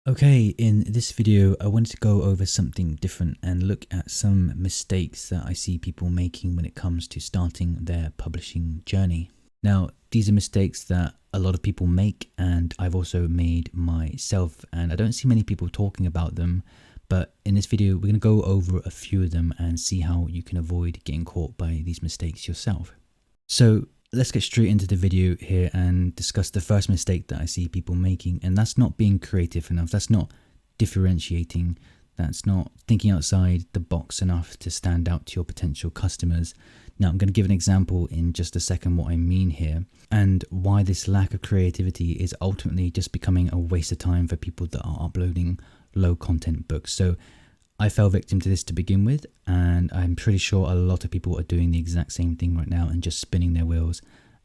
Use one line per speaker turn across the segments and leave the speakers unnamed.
Okay, in this video, I wanted to go over something different and look at some mistakes that I see people making when it comes to starting their publishing journey. Now, these are mistakes that a lot of people make, and I've also made myself, and I don't see many people talking about them. But in this video, we're going to go over a few of them and see how you can avoid getting caught by these mistakes yourself. So let's get straight into the video here and discuss the first mistake that I see people making, and that's not being creative enough. That's not differentiating. That's not thinking outside the box enough to stand out to your potential customers. Now, I'm going to give an example in just a second what I mean here and why this lack of creativity is ultimately just becoming a waste of time for people that are uploading low content books. So I fell victim to this to begin with, and I'm pretty sure a lot of people are doing the exact same thing right now and just spinning their wheels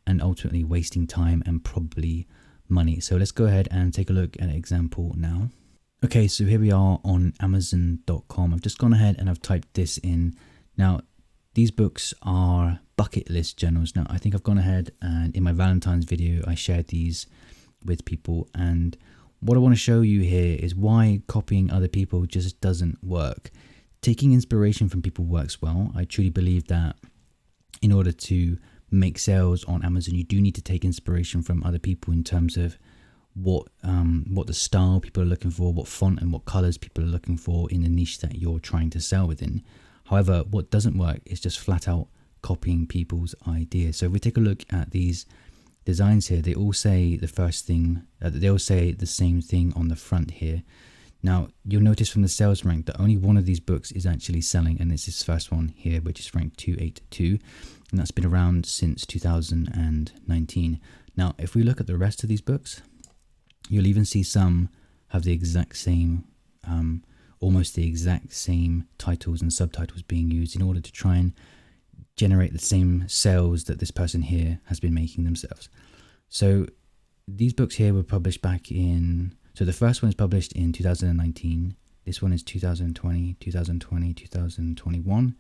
and ultimately wasting time and probably money. So let's go ahead and take a look at an example now. Okay, so here we are on Amazon.com. I've just gone ahead and I've typed this in. Now, these books are bucket list journals. Now, I think I've gone ahead and in my Valentine's video, I shared these with people, and what I want to show you here is why copying other people just doesn't work. Taking inspiration from people works well. I truly believe that in order to make sales on Amazon, you do need to take inspiration from other people in terms of what the style people are looking for, what font and what colors people are looking for in the niche that you're trying to sell within. However, what doesn't work is just flat out copying people's ideas. So if we take a look at these designs here, they all say the first thing, they all say the same thing on the front here. Now, you'll notice from the sales rank that only one of these books is actually selling, and it's this first one here, which is ranked 282, and that's been around since 2019. Now, if we look at the rest of these books, you'll even see some have the exact same, almost the exact same titles and subtitles being used in order to try and generate the same sales that this person here has been making themselves. So these books here were published back in, so the first one is published in 2019, this one is 2020, 2020, 2021,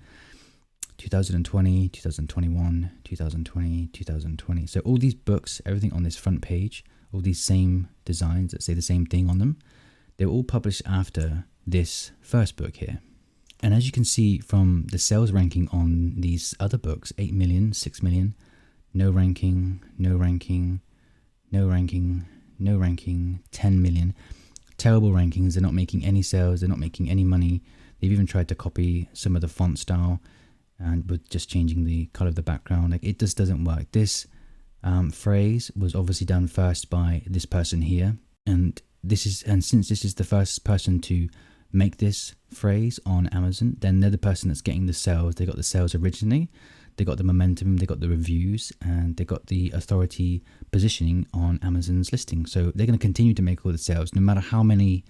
2020, 2021, 2020, 2020. So all these books, everything on this front page, all these same designs that say the same thing on them, they were all published after this first book here. And as you can see from the sales ranking on these other books, 8 million, 6 million, no ranking, no ranking, no ranking, no ranking, 10 million. Terrible rankings. They're not making any sales. They're not making any money. They've even tried to copy some of the font style and with just changing the color of the background. Like, it just doesn't work. This phrase was obviously done first by this person here. And since this is the first person to make this phrase on Amazon, then they're the person that's getting the sales. They got the sales originally, they got the momentum, they got the reviews, and they got the authority positioning on Amazon's listing. So they're going to continue to make all the sales. No matter how many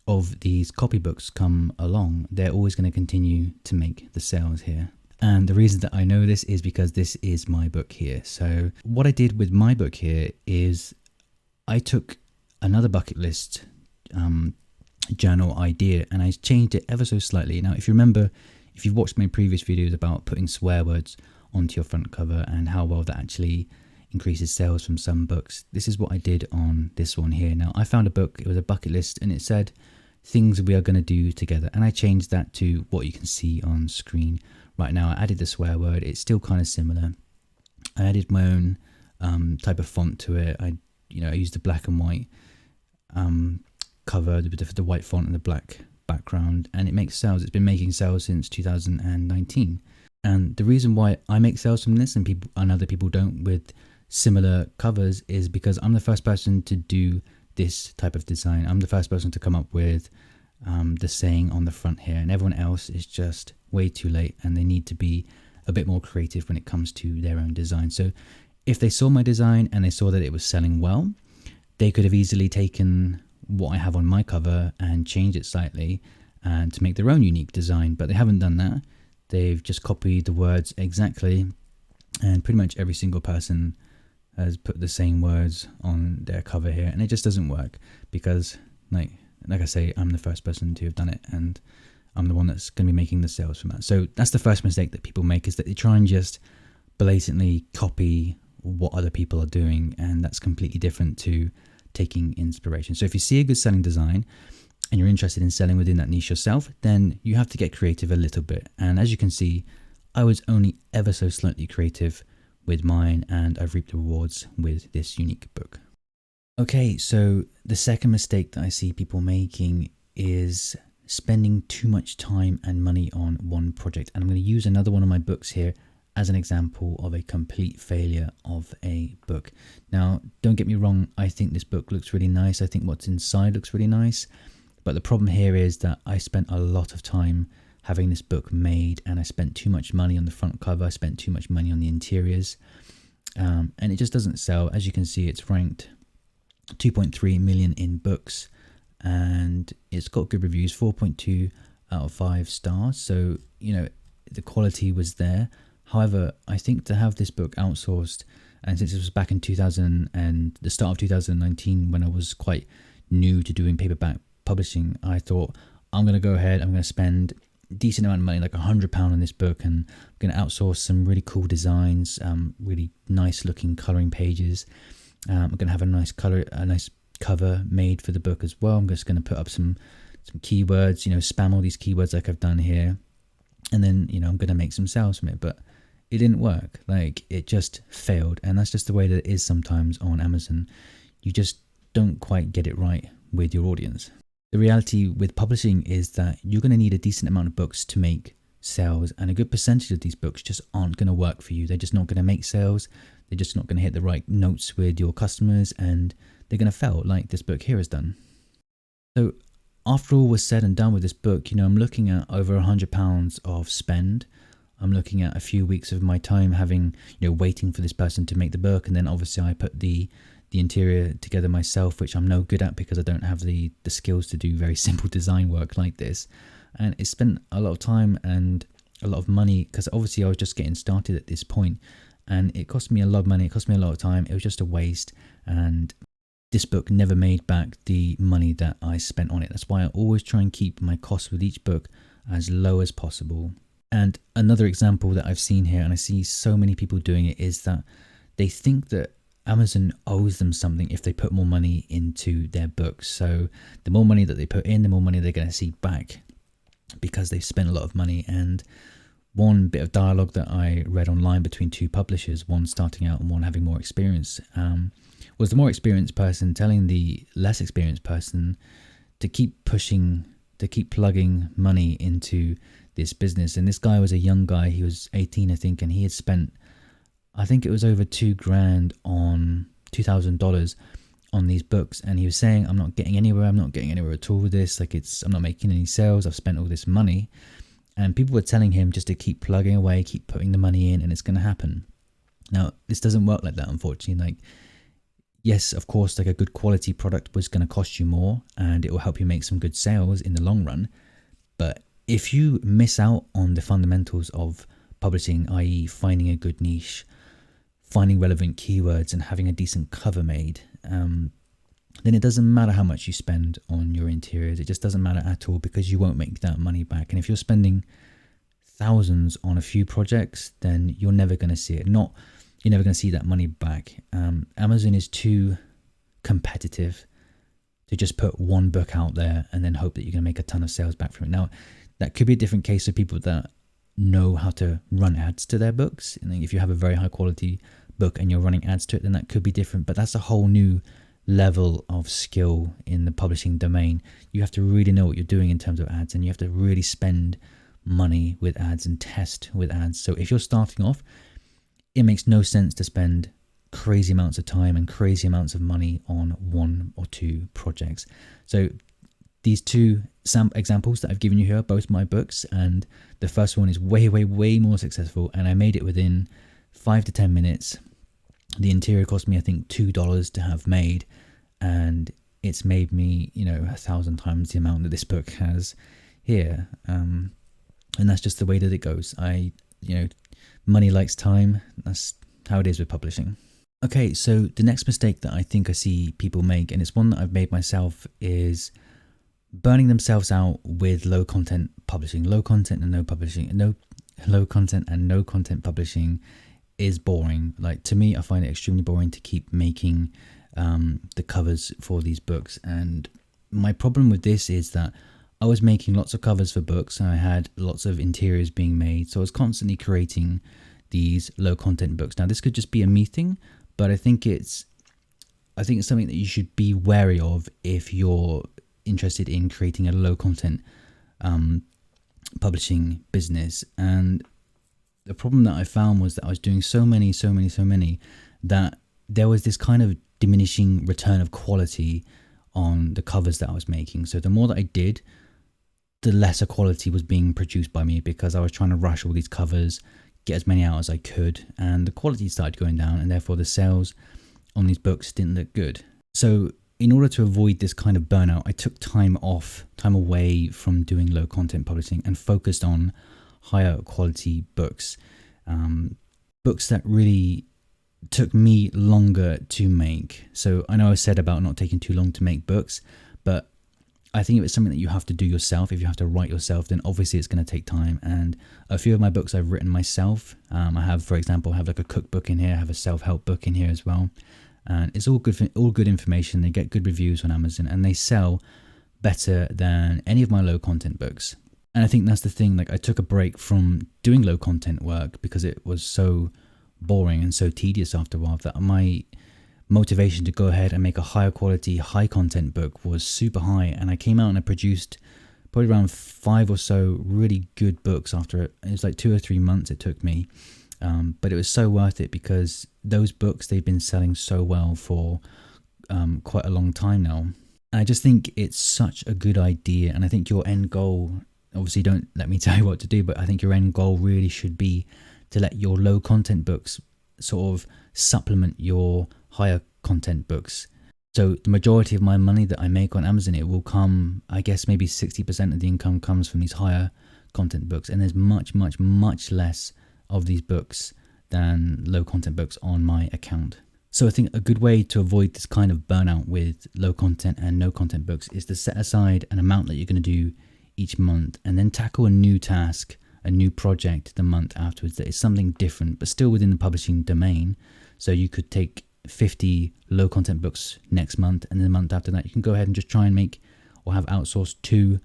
of these copybooks come along, they're always going to continue to make the sales here. And the reason that I know this is because this is my book here. So what I did with my book here is I took another bucket list journal idea and I changed it ever so slightly. Now, if you remember, if you've watched my previous videos about putting swear words onto your front cover and how well that actually increases sales from some books, this is what I did on this one here. Now, I found a book, it was a bucket list, and it said things we are going to do together, and I changed that to what you can see on screen right now. I added the swear word. It's still kind of similar. I added my own type of font to it. I used the black and white cover with the white font and the black background, and it makes sales. It's been making sales since 2019. And the reason why I make sales from this and other people don't with similar covers is because I'm the first person to do this type of design. I'm the first person to come up with the saying on the front here, and everyone else is just way too late, and they need to be a bit more creative when it comes to their own design. So if they saw my design and they saw that it was selling well, they could have easily taken what I have on my cover and change it slightly and to make their own unique design, but they haven't done that. They've just copied the words exactly, and pretty much every single person has put the same words on their cover here, and it just doesn't work because like I say, I'm the first person to have done it, and I'm the one that's going to be making the sales from that. So that's the first mistake that people make, is that they try and just blatantly copy what other people are doing, and that's completely different to taking inspiration. So if you see a good selling design and you're interested in selling within that niche yourself, then you have to get creative a little bit. And as you can see, I was only ever so slightly creative with mine, and I've reaped the rewards with this unique book. Okay, so the second mistake that I see people making is spending too much time and money on one project. And I'm going to use another one of my books here as an example of a complete failure of a book. Now, don't get me wrong, I think this book looks really nice. I think what's inside looks really nice. But the problem here is that I spent a lot of time having this book made, and I spent too much money on the front cover. I spent too much money on the interiors, and it just doesn't sell. As you can see, it's ranked 2.3 million in books, and it's got good reviews, 4.2 out of 5 stars. So, you know, the quality was there. However, I think to have this book outsourced, and since it was back in 2000 and the start of 2019, when I was quite new to doing paperback publishing, I thought, I'm going to go ahead, I'm going to spend a decent amount of money, like £100 on this book, and I'm going to outsource some really cool designs, really nice looking colouring pages. I'm going to have a nice cover made for the book as well. I'm just going to put up some keywords, you know, spam all these keywords like I've done here, and then, you know, I'm going to make some sales from it. But it didn't work. Like, it just failed, and that's just the way that it is sometimes on Amazon. You just don't quite get it right with your audience. The reality with publishing is that you're going to need a decent amount of books to make sales, and a good percentage of these books just aren't going to work for you. They're just not going to make sales. They're just not going to hit the right notes with your customers, and they're going to fail like this book here has done. So after all was said and done with this book, you know, I'm looking at over £100 of spend. I'm looking at a few weeks of my time having, you know, waiting for this person to make the book, and then obviously I put the interior together myself, which I'm no good at because I don't have the skills to do very simple design work like this. And it spent a lot of time and a lot of money, because obviously I was just getting started at this point, and it cost me a lot of money, it cost me a lot of time. It was just a waste, and this book never made back the money that I spent on it. That's why I always try and keep my costs with each book as low as possible. And another example that I've seen here, and I see so many people doing it, is that they think that Amazon owes them something if they put more money into their books. So the more money that they put in, the more money they're going to see back, because they've spent a lot of money. And one bit of dialogue that I read online between two publishers, one starting out and one having more experience, was the more experienced person telling the less experienced person to keep pushing, to keep plugging money into this business. And this guy was a young guy, he was 18 I think, and he had spent, I think it was over $2,000 on $2,000 on these books, and he was saying, I'm not getting anywhere at all with this, like I'm not making any sales, I've spent all this money. And people were telling him just to keep plugging away, keep putting the money in, and it's going to happen. Now, this doesn't work like that, unfortunately. Like, yes, of course, like a good quality product was going to cost you more, and it will help you make some good sales in the long run. But if you miss out on the fundamentals of publishing, i.e. finding a good niche, finding relevant keywords, and having a decent cover made, then it doesn't matter how much you spend on your interiors. It just doesn't matter at all, because you won't make that money back. And if you're spending thousands on a few projects, then you're never going to see it. You're never going to see that money back. Amazon is too competitive to just put one book out there and then hope that you're going to make a ton of sales back from it. Now, that could be a different case of people that know how to run ads to their books. And if you have a very high quality book and you're running ads to it, then that could be different. But that's a whole new level of skill in the publishing domain. You have to really know what you're doing in terms of ads, and you have to really spend money with ads and test with ads. So if you're starting off, it makes no sense to spend crazy amounts of time and crazy amounts of money on one or two projects. So these two examples that I've given you here are both my books, and the first one is way more successful, and I made it within 5 to 10 minutes. The interior cost me, I think, $2 to have made, and it's made me, 1,000 times the amount that this book has here. And that's just the way that it goes. Money likes time. That's how it is with publishing. Okay, so the next mistake that I think I see people make, and it's one that I've made myself, is burning themselves out with low content publishing. Low content and no content publishing is boring. Like, to me, I find it extremely boring to keep making the covers for these books. And my problem with this is that I was making lots of covers for books and I had lots of interiors being made. So I was constantly creating these low content books. Now this could just be a me thing, but I think it's something that you should be wary of if you're interested in creating a low content publishing business. And the problem that I found was that I was doing so many that there was this kind of diminishing return of quality on the covers that I was making. So the more that I did, the lesser quality was being produced by me, because I was trying to rush all these covers, get as many out as I could, and the quality started going down, and therefore the sales on these books didn't look good. So in order to avoid this kind of burnout, I took time away from doing low content publishing and focused on higher quality books, books that really took me longer to make. So I know I said about not taking too long to make books, but I think if it's something that you have to do yourself, if you have to write yourself, then obviously it's going to take time. And a few of my books I've written myself. I have, for example, like a cookbook in here, I have a self-help book in here as well. And it's all good information. They get good reviews on Amazon and they sell better than any of my low content books. And I think that's the thing, like I took a break from doing low content work because it was so boring and so tedious after a while that my motivation to go ahead and make a higher quality, high content book was super high. And I came out and I produced probably around 5 or so really good books after it. It was like 2 or 3 months it took me. But it was so worth it because those books, they've been selling so well for quite a long time now. And I just think it's such a good idea. And I think your end goal, obviously don't let me tell you what to do, but I think your end goal really should be to let your low content books sort of supplement your higher content books. So the majority of my money that I make on Amazon, it will come, I guess maybe 60% of the income comes from these higher content books. And there's much less of these books than low content books on my account. So I think a good way to avoid this kind of burnout with low content and no content books is to set aside an amount that you're going to do each month and then tackle a new task, a new project the month afterwards that is something different but still within the publishing domain. So you could take 50 low content books next month, and then the month after that you can go ahead and just try and make or have outsourced 2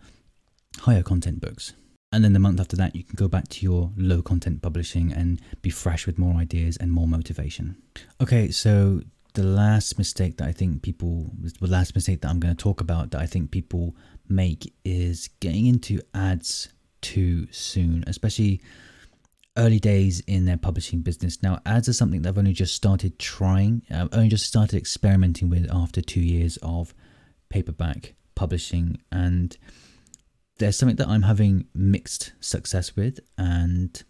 higher content books. And then the month after that you can go back to your low content publishing and be fresh with more ideas and more motivation. Okay, so the last mistake that I'm going to talk about that I think people make is getting into ads too soon, especially early days in their publishing business. Now, ads are something that I've only just started experimenting with after 2 years of paperback publishing, and there's something that I'm having mixed success with. And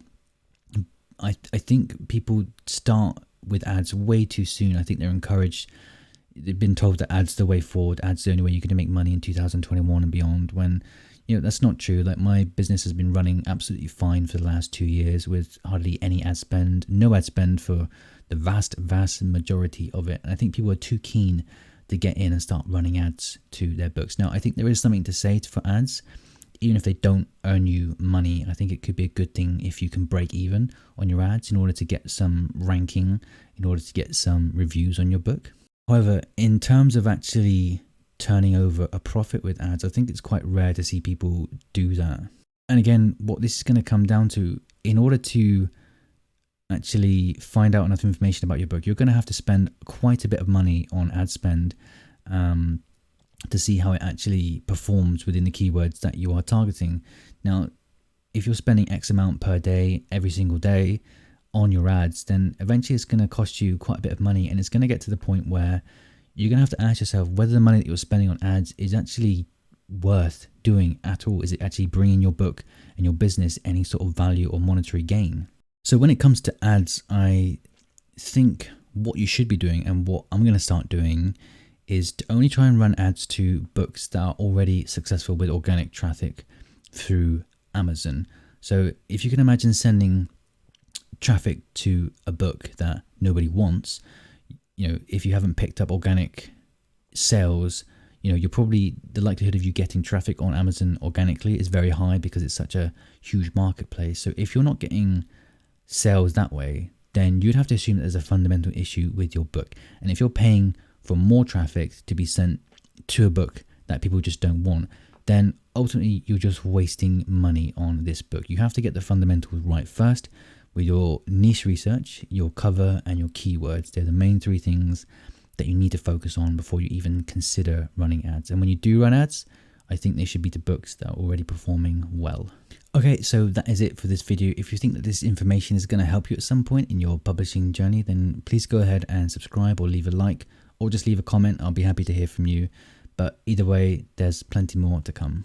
I think people start with ads way too soon. I think they're encouraged. They've been told that ads the way forward. Ads the only way you're going to make money in 2021 and beyond, when that's not true. Like, my business has been running absolutely fine for the last 2 years with hardly any ad spend, no ad spend for the vast majority of it. And I think people are too keen to get in and start running ads to their books. Now, I think there is something to say for ads. Even if they don't earn you money, I think it could be a good thing if you can break even on your ads in order to get some ranking, in order to get some reviews on your book. However, in terms of actually turning over a profit with ads, I think it's quite rare to see people do that. And again, what this is going to come down to, in order to actually find out enough information about your book, you're going to have to spend quite a bit of money on ad spend to see how it actually performs within the keywords that you are targeting. Now, if you're spending X amount per day, every single day on your ads, then eventually it's going to cost you quite a bit of money, and it's going to get to the point where you're going to have to ask yourself whether the money that you're spending on ads is actually worth doing at all. Is it actually bringing your book and your business any sort of value or monetary gain? So when it comes to ads, I think what you should be doing, and what I'm going to start doing, is to only try and run ads to books that are already successful with organic traffic through Amazon. So if you can imagine sending traffic to a book that nobody wants, if you haven't picked up organic sales, you're probably, the likelihood of you getting traffic on Amazon organically is very high because it's such a huge marketplace. So if you're not getting sales that way, then you'd have to assume that there's a fundamental issue with your book. And if you're paying for more traffic to be sent to a book that people just don't want, then ultimately you're just wasting money on this book. You have to get the fundamentals right first with your niche research, your cover, and your keywords. They're the main three things that you need to focus on before you even consider running ads. And when you do run ads, I think they should be to books that are already performing well. Okay, so that is it for this video. If you think that this information is going to help you at some point in your publishing journey, then please go ahead and subscribe or leave a like or just leave a comment. I'll be happy to hear from you. But either way, there's plenty more to come.